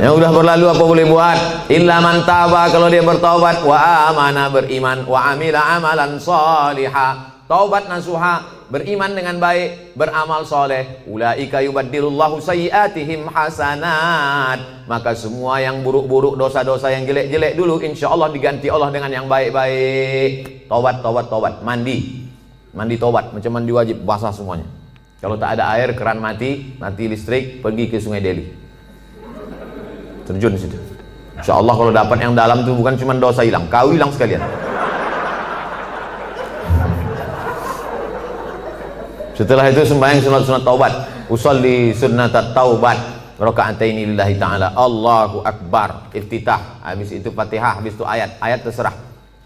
Yang udah berlalu apa boleh buat? Illa man taba, kalau dia bertaubat, wa amana, beriman, wa amila amalan salihah, taubat nasuha, beriman dengan baik, beramal soleh. Ulaika yubaddilullahu sayyiatihim hasanat. Maka semua yang buruk-buruk, dosa-dosa yang jelek-jelek dulu, insya Allah diganti Allah dengan yang baik-baik. Taubat, taubat, taubat. Mandi, mandi taubat, macam mandi wajib, basah semuanya. Kalau tak ada air, keran mati, mati listrik, pergi ke Sungai Deli, terjun situ. Insya Allah kalau dapat yang dalam itu bukan cuma dosa hilang, kau hilang sekalian. Setelah itu sembahyang sunat-sunat taubat, usolli sunnatat taubat, raka'ataini lillahi ta'ala, Allahu Akbar, iftitah, habis itu Fatihah, habis itu ayat terserah,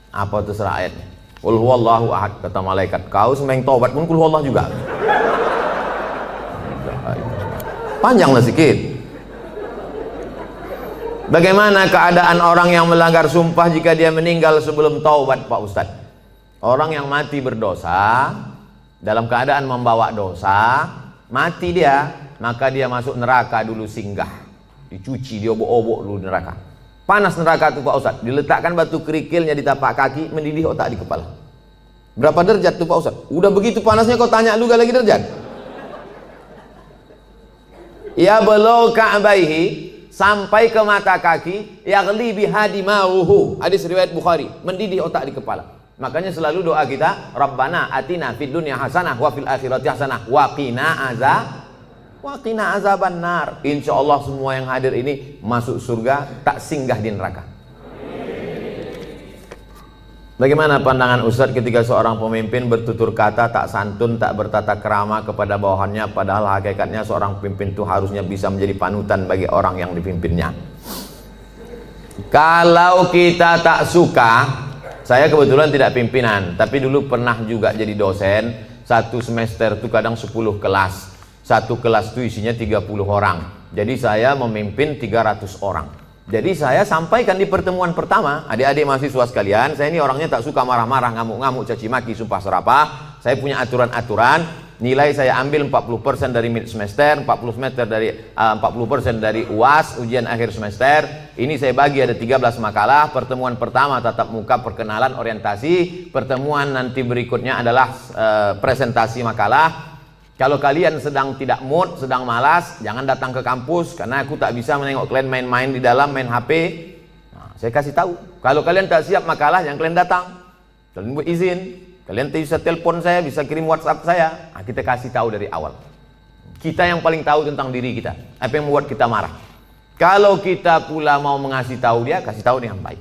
apa terserah ayatnya. Qul huwallahu ahad, kata malaikat, kau sembahyang taubat pun qul huwallah juga. Panjanglah sedikit. Bagaimana keadaan orang yang melanggar sumpah jika dia meninggal sebelum taubat, Pak Ustadz? Orang yang mati berdosa, dalam keadaan membawa dosa, mati dia, maka dia masuk neraka dulu, singgah, dicuci, diobok-obok dulu neraka. Panas neraka itu Pak Ustadz, diletakkan batu kerikilnya di tapak kaki, mendidih otak di kepala. Berapa derajat tuh Pak Ustadz? Udah begitu panasnya kau tanya lu gak lagi derajat? Ya belau ka'baihi, sampai ke mata kaki, yaghli bihadi mauhu, hadis riwayat Bukhari, mendidih otak di kepala. Makanya selalu doa kita, Rabbana atina fid dunya hasanah wa fil akhirati hasanah wa qina azaban nar. Insya Allah semua yang hadir ini masuk surga, tak singgah di neraka. Bagaimana pandangan Ustadz ketika seorang pemimpin bertutur kata tak santun, tak bertata krama kepada bawahannya, padahal hakikatnya seorang pemimpin itu harusnya bisa menjadi panutan bagi orang yang dipimpinnya. Kalau kita tak suka, saya kebetulan tidak pimpinan, tapi dulu pernah juga jadi dosen. Satu semester itu kadang 10 kelas, satu kelas itu isinya 30 orang, jadi saya memimpin 300 orang. Jadi saya sampaikan di pertemuan pertama, adik-adik mahasiswa sekalian, saya ini orangnya tak suka marah-marah, ngamuk-ngamuk, caci maki, sumpah serapah. Saya punya aturan-aturan, nilai saya ambil 40% dari mid semester, 40% dari UAS, ujian akhir semester. Ini saya bagi ada 13 makalah. Pertemuan pertama tatap muka, perkenalan, orientasi. Pertemuan nanti berikutnya adalah presentasi makalah. Kalau kalian sedang tidak mood, sedang malas, jangan datang ke kampus, karena aku tak bisa menengok kalian main-main di dalam, main HP. Nah, saya kasih tahu, kalau kalian tak siap makalah, jangan kalian datang. Kalian buat izin, kalian bisa telepon saya, bisa kirim WhatsApp saya. Nah, kita kasih tahu dari awal. Kita yang paling tahu tentang diri kita, apa yang membuat kita marah. Kalau kita pula mau mengasih tahu dia, kasih tahu dengan baik.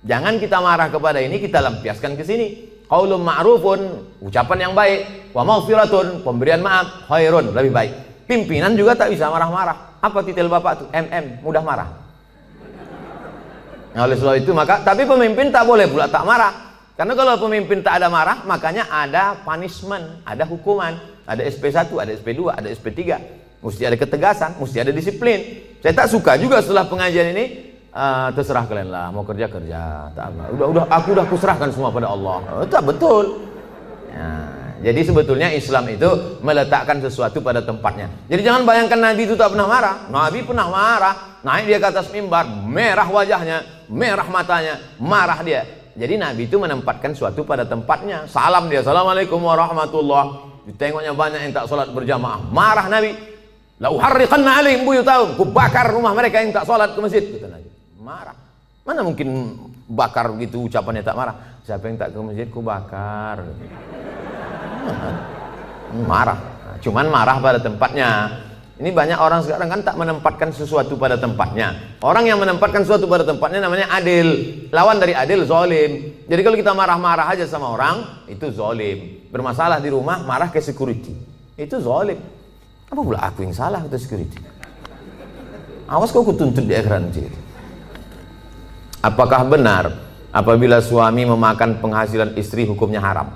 Jangan kita marah kepada ini, kita lampiaskan ke sini. Qaulun ma'rufun, ucapan yang baik, wa maghfiratun, pemberian maaf, khairun, lebih baik. Pimpinan juga tak bisa marah-marah. Apa titel Bapak tuh? Mudah marah. Nah, oleh sebab itu maka, tapi pemimpin tak boleh pula tak marah. Karena kalau pemimpin tak ada marah, makanya ada punishment, ada hukuman, ada SP1, ada SP2, ada SP3. Mesti ada ketegasan, mesti ada disiplin. Saya tak suka juga setelah pengajian ini, terserah kalian lah, mau kerja kerja, tak apa. Aku udah kuserahkan semua pada Allah. Tak betul. Nah, jadi sebetulnya Islam itu meletakkan sesuatu pada tempatnya. Jadi jangan bayangkan Nabi itu tak pernah marah. Nabi pernah marah, naik dia ke atas mimbar, merah wajahnya, merah matanya, marah dia. Jadi Nabi itu menempatkan sesuatu pada tempatnya. Salam dia, assalamualaikum warahmatullah. Ditengoknya banyak yang tak sholat berjamaah, marah Nabi. La uharriqanna alaihim buyutahum, ku bakar rumah mereka yang tak sholat ke masjid, kata Nabi. Marah. Mana mungkin bakar gitu ucapannya tak marah. Siapa yang tak ke masjid ku bakar. Marah. Cuman marah pada tempatnya. Ini banyak orang sekarang kan tak menempatkan sesuatu pada tempatnya. Orang yang menempatkan sesuatu pada tempatnya namanya adil. Lawan dari adil zalim. Jadi kalau kita marah-marah aja sama orang, itu zalim. Bermasalah di rumah, marah ke security, itu zalim. Apa pula aku yang salah kata security? Awas kau kutuntut di akhirat nanti. Apakah benar apabila suami memakan penghasilan istri hukumnya haram?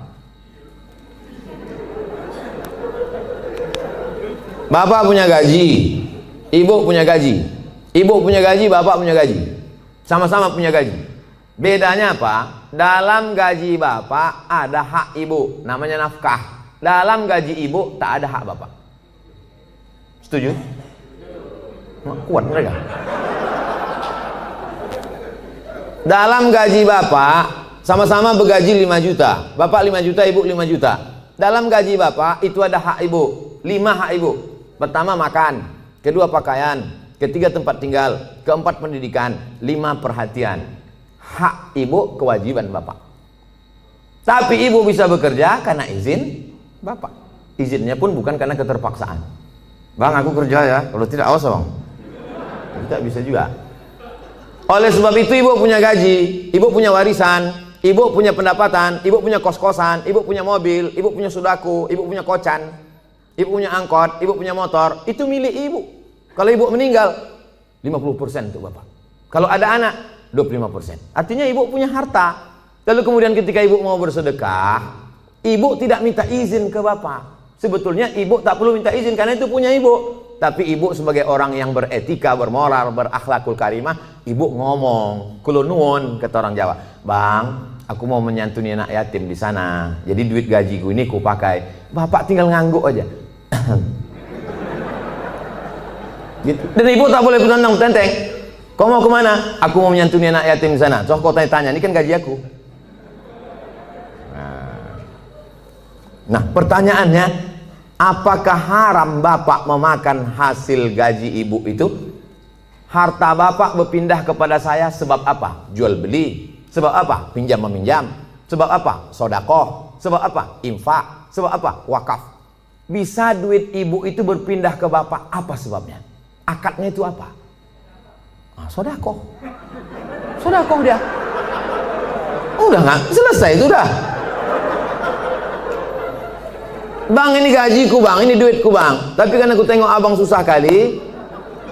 Bapak punya gaji, ibu punya gaji. Ibu punya gaji, bapak punya gaji. Sama-sama punya gaji. Bedanya apa? Dalam gaji bapak ada hak ibu, namanya nafkah. Dalam gaji ibu tak ada hak bapak. Setuju? Kuat mereka. Dalam gaji bapak, sama-sama bergaji 5 juta. Bapak 5 juta, ibu 5 juta. Dalam gaji bapak itu ada hak ibu, 5 hak ibu. Pertama makan, kedua pakaian, ketiga tempat tinggal, keempat pendidikan, 5 perhatian. Hak ibu, kewajiban bapak. Tapi ibu bisa bekerja karena izin bapak. Izinnya pun bukan karena keterpaksaan. Bang, aku kerja ya, kalau tidak awas bang. Tidak bisa juga. Oleh sebab itu ibu punya gaji, ibu punya warisan, ibu punya pendapatan, ibu punya kos-kosan, ibu punya mobil, ibu punya sodako, ibu punya kocan, ibu punya angkot, ibu punya motor. Itu milik ibu. Kalau ibu meninggal, 50% untuk bapak. Kalau ada anak, 25%. Artinya ibu punya harta. Lalu kemudian ketika ibu mau bersedekah, ibu tidak minta izin ke bapak. Sebetulnya ibu tak perlu minta izin karena itu punya ibu. Tapi ibu sebagai orang yang beretika, bermoral, berakhlakul karimah, ibu ngomong, kulo nuwun, kata orang Jawa, bang, aku mau menyantuni anak yatim di sana. Jadi duit gajiku ini ku pakai. Bapak tinggal ngangguk aja. Gitu. Dan ibu tak boleh bertentang tenteng. Kau mau kemana? Aku mau menyantuni anak yatim di sana. Coba kau tanya, ini kan gaji aku. Nah, pertanyaannya, apakah haram bapak memakan hasil gaji ibu itu? Harta bapak berpindah kepada saya sebab apa? Jual beli. Sebab apa? Pinjam meminjam. Sebab apa? Sodakoh. Sebab apa? Infak. Sebab apa? Wakaf. Bisa duit ibu itu berpindah ke bapak, apa sebabnya? Akadnya itu apa? Nah, sodakoh. Sodakoh dia. Udah nggak? Selesai itu udah. Bang, ini gajiku bang, ini duitku bang. Tapi kan aku tengok abang susah kali,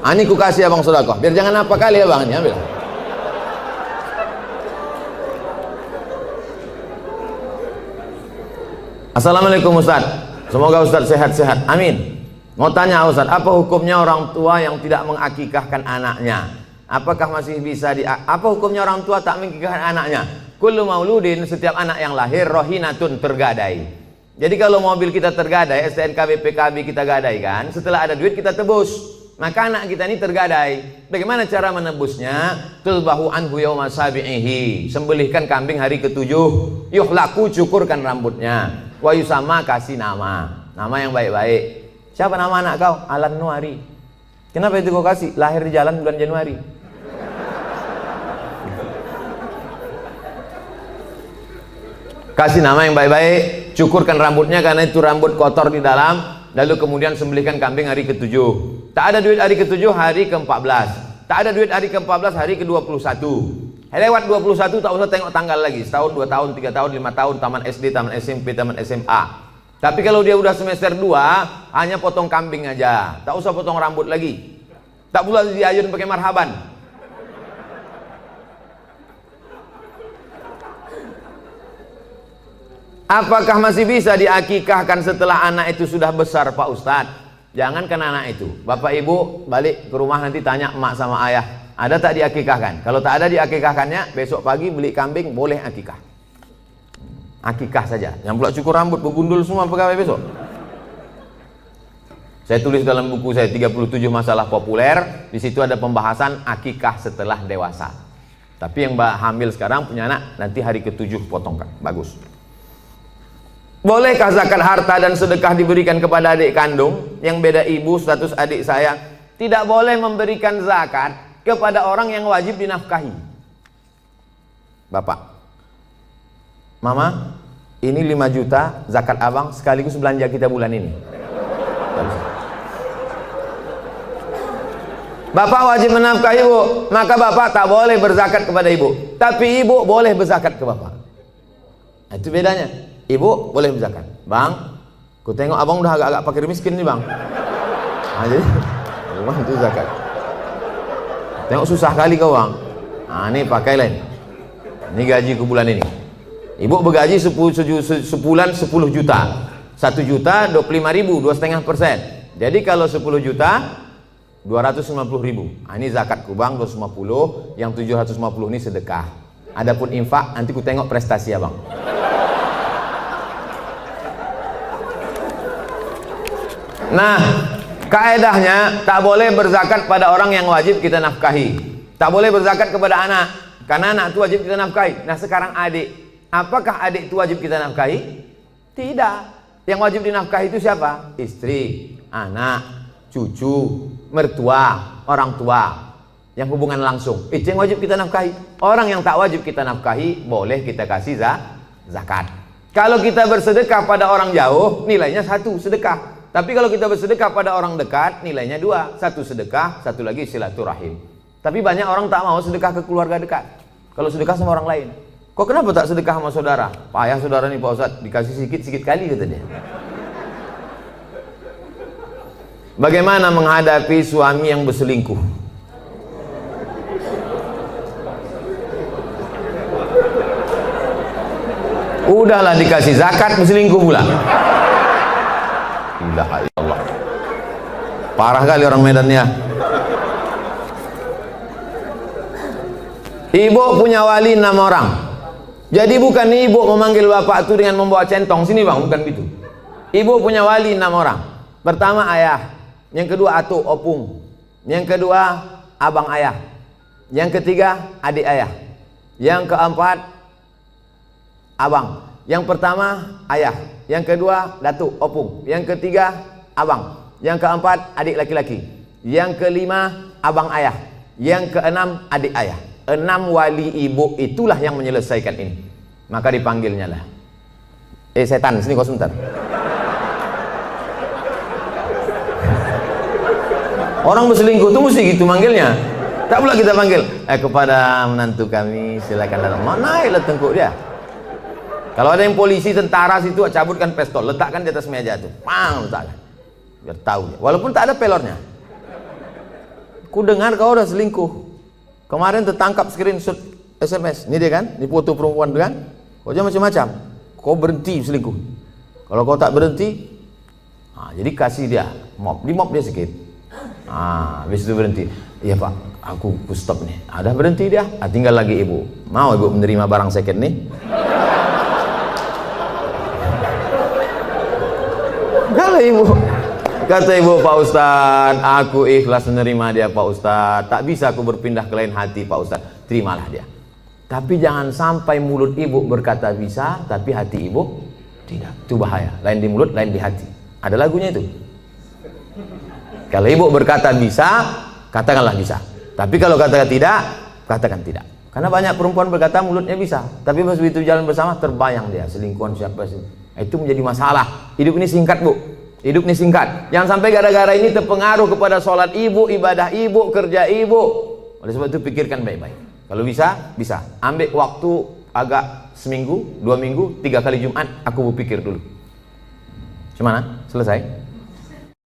ini ku kasih abang sedekah. Biar jangan apa kali ya bang, ini ambil. Assalamualaikum Ustaz. Semoga Ustaz sehat-sehat. Amin. Mau tanya Ustaz, apa hukumnya orang tua yang tidak mengakikahkan anaknya? Apakah masih bisa apa hukumnya orang tua tak mengakikahkan anaknya? Kullu mauludin, setiap anak yang lahir rohinatun, tergadai. Jadi kalau mobil kita tergadai, STNK BPKB kita gadaikan, setelah ada duit kita tebus. Maka anak kita ini tergadai. Bagaimana cara menebusnya? Tulbahu anhu yawma sabi'ihi. Sembelihkan kambing hari ke-7. Yuhlaku, cukurkan rambutnya. Wa yusama, kasih nama. Nama yang baik-baik. Siapa nama anak kau? Alan Nuari. Kenapa itu kau kasih? Lahir di jalan bulan Januari. Kasih nama yang baik-baik, cukurkan rambutnya karena itu rambut kotor di dalam, lalu kemudian sembelihkan kambing hari ke-7. Tak ada duit hari ke-7, hari ke-14. Tak ada duit hari ke-14, hari ke-21. Lewat 21 tak usah tengok tanggal lagi. Setahun, 2 tahun, 3 tahun, 5 tahun, taman SD, taman SMP, taman SMA. Tapi kalau dia udah semester 2, hanya potong kambing aja. Tak usah potong rambut lagi. Tak pula diayun pakai marhaban. Apakah masih bisa diakikahkan setelah anak itu sudah besar Pak Ustadz? Jangankan anak itu, bapak ibu balik ke rumah nanti tanya emak sama ayah, ada tak diakikahkan? Kalau tak ada diakikahkannya, besok pagi beli kambing, boleh akikah. Akikah saja. Yang pula cukur rambut, begundul semua pegawai besok. Saya tulis dalam buku saya 37 masalah populer, di situ ada pembahasan akikah setelah dewasa. Tapi yang hamil sekarang punya anak, nanti hari ke-7 potongkan. Bagus. Bolehkah zakat harta dan sedekah diberikan kepada adik kandung yang beda ibu status adik saya? Tidak boleh memberikan zakat kepada orang yang wajib dinafkahi. Bapak, Mama, ini 5 juta zakat abang sekaligus belanja kita bulan ini. Bapak wajib menafkahi ibu, maka bapak tak boleh berzakat kepada ibu. Tapi ibu boleh berzakat ke bapak. Nah, itu bedanya. Ibu boleh berzakat. Bang, ku tengok abang udah agak-agak fakir miskin nih bang. Nah, jadi bang itu zakat. Tengok susah kali kau bang. Nah ini pakai lain. Ini gaji ku bulan ini. Ibu bergaji sebulan 10 juta. 1 juta 25.000, 2,5%. Jadi kalau 10 juta 250.000. Nah, ini zakat ku bang 250. Yang 750 ini sedekah. Adapun infak nanti ku tengok prestasi abang. Nah, kaedahnya tak boleh berzakat pada orang yang wajib kita nafkahi. Tak boleh berzakat kepada anak. karena anak itu wajib kita nafkahi. Nah sekarang adik, apakah adik itu wajib kita nafkahi? Tidak. Yang wajib dinafkahi itu siapa? Istri, anak, cucu, mertua, orang tua, yang hubungan langsung. Itu yang wajib kita nafkahi. Orang yang tak wajib kita nafkahi boleh kita kasih zakat. Kalau kita bersedekah pada orang jauh, nilainya 1 sedekah. Tapi kalau kita bersedekah pada orang dekat, nilainya 2. 1 sedekah, 1 lagi silaturahim. Tapi banyak orang tak mau sedekah ke keluarga dekat. Kalau sedekah sama orang lain. Kok kenapa tak sedekah sama saudara? Payah saudara nih Pak Ustadz, dikasih sikit-sikit kali katanya. Bagaimana menghadapi suami yang berselingkuh? Udahlah dikasih zakat, berselingkuh pula. Ilaha illallah. Parah kali orang Medan ya. Ibu punya wali 6 orang. Jadi bukan ibu memanggil bapak itu dengan membawa centong sini bang, bukan gitu. Ibu punya wali 6 orang. Pertama ayah, yang kedua atuk opung, yang kedua abang ayah, yang ketiga adik ayah, yang keempat abang. Yang pertama ayah, yang kedua datuk opung, yang ketiga abang, yang keempat adik laki-laki, yang kelima abang ayah, yang keenam adik ayah. 6 wali ibu itulah yang menyelesaikan ini. Maka dipanggilnya lah, setan sini kau sebentar. Orang berselingkuh tuh mesti gitu manggilnya. Tak pula kita panggil kepada menantu kami silakan datang. Mana ya tengkuk dia. Kalau ada yang polisi, tentara situ, cabutkan pistol, letakkan di atas meja tuh, pang, letakkan, biar tahu dia. Walaupun tak ada pelornya. Ku dengar kau udah selingkuh. Kemarin tertangkap screenshot SMS. Ini dia kan, ini foto perempuan tuh kan. Kau jangan macam-macam. Kau berhenti selingkuh. Kalau kau tak berhenti, jadi kasih dia mop, di mop dia sikit. Habis itu berhenti. Iya pak, aku stop nih. Ada berhenti dia. Tinggal lagi ibu. Mau ibu menerima barang second nih? Kalau ibu, kata ibu, Pak Ustadz, aku ikhlas menerima dia Pak Ustadz. Tak bisa aku berpindah ke lain hati Pak Ustadz. Terimalah dia. Tapi jangan sampai mulut ibu berkata bisa, tapi hati ibu tidak. Itu bahaya. Lain di mulut, lain di hati. Ada lagunya itu. Kalau ibu berkata bisa, katakanlah bisa. Tapi kalau katakan tidak, katakan tidak. Karena banyak perempuan berkata mulutnya bisa, tapi pas begitu jalan bersama terbayang dia selingkuhan siapa sih. Itu menjadi masalah. Hidup ini singkat bu. Hidup ini singkat. Jangan sampai gara-gara ini terpengaruh kepada sholat ibu, ibadah ibu, kerja ibu. Oleh sebab itu pikirkan baik-baik. Kalau bisa, bisa. Ambil waktu agak seminggu, 2 minggu, 3 kali Jumat. Aku berpikir dulu. Gimana? Selesai?